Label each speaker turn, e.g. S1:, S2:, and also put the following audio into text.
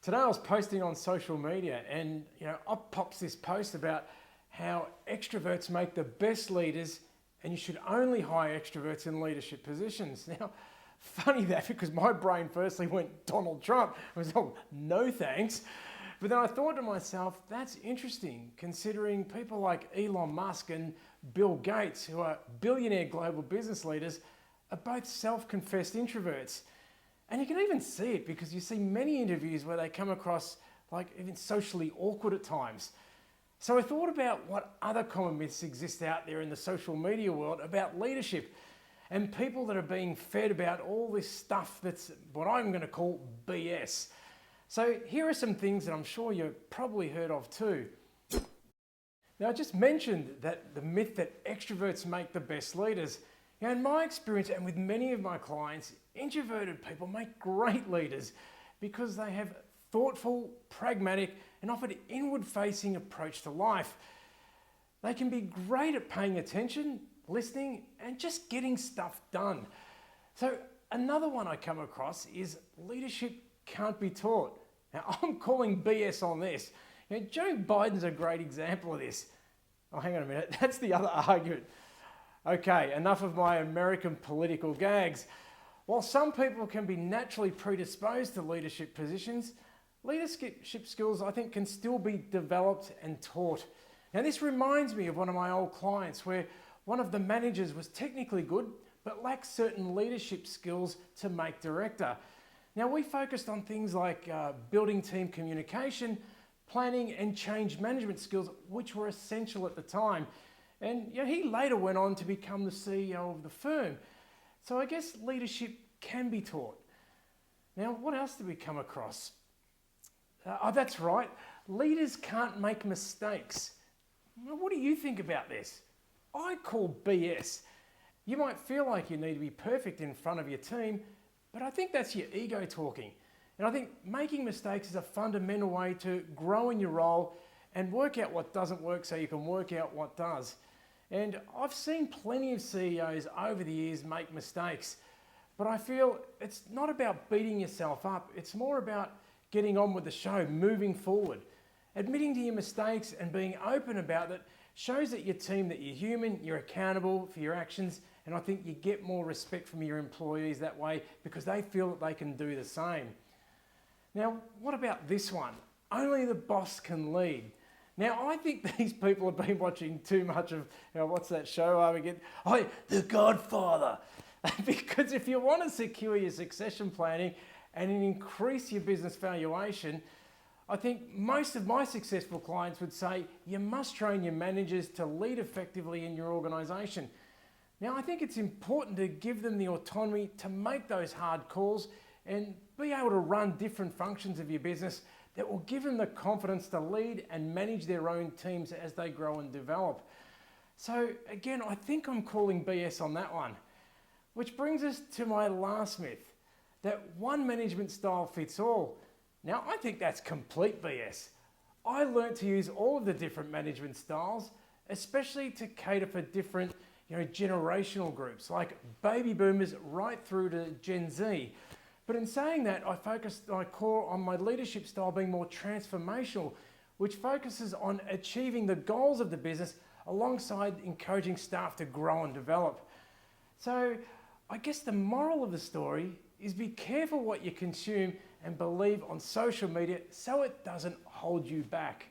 S1: Today I was posting on social media and up pops this post about how extroverts make the best leaders and you should only hire extroverts in leadership positions. Now, funny that because my brain firstly went Donald Trump. I was like, no thanks. But then I thought to myself, that's interesting considering people like Elon Musk and Bill Gates, who are billionaire global business leaders, are both self-confessed introverts. And you can even see it because you see many interviews where they come across like even socially awkward at times. So I thought about what other common myths exist out there in the social media world about leadership and people that are being fed about all this stuff that's what I'm going to call BS. So here are some things that I'm sure you've probably heard of too. Now I just mentioned that the myth that extroverts make the best leaders. Now, in my experience and with many of my clients, introverted people make great leaders because they have thoughtful, pragmatic, and often inward-facing approach to life. They can be great at paying attention, listening, and just getting stuff done. So another one I come across is leadership can't be taught. Now, I'm calling BS on this. Joe Biden's a great example of this. Oh, hang on a minute. That's the other argument. Okay, enough of my American political gags. While some people can be naturally predisposed to leadership positions, leadership skills I think can still be developed and taught. Now this reminds me of one of my old clients where one of the managers was technically good but lacked certain leadership skills to make director. Now we focused on things like building team communication, planning and change management skills which were essential at the time. And he later went on to become the CEO of the firm. So I guess leadership can be taught. Now, what else did we come across? That's right, leaders can't make mistakes. Well, what do you think about this? I call BS. You might feel like you need to be perfect in front of your team, but I think that's your ego talking. And I think making mistakes is a fundamental way to grow in your role and work out what doesn't work so you can work out what does. And I've seen plenty of CEOs over the years make mistakes, but I feel it's not about beating yourself up. It's more about getting on with the show, moving forward. Admitting to your mistakes and being open about it shows that your team that you're human, you're accountable for your actions, and I think you get more respect from your employees that way because they feel that they can do the same. Now, what about this one? Only the boss can lead. Now, I think these people have been watching too much of, what's that show again? Oh, The Godfather. Because if you want to secure your succession planning and increase your business valuation, I think most of my successful clients would say you must train your managers to lead effectively in your organisation. Now, I think it's important to give them the autonomy to make those hard calls and be able to run different functions of your business that will give them the confidence to lead and manage their own teams as they grow and develop. So again, I think I'm calling BS on that one. Which brings us to my last myth, that one management style fits all. Now, I think that's complete BS. I learned to use all of the different management styles, especially to cater for different generational groups, like baby boomers right through to Gen Z. But in saying that, I focused my core on my leadership style being more transformational, which focuses on achieving the goals of the business alongside encouraging staff to grow and develop. So I guess the moral of the story is be careful what you consume and believe on social media so it doesn't hold you back.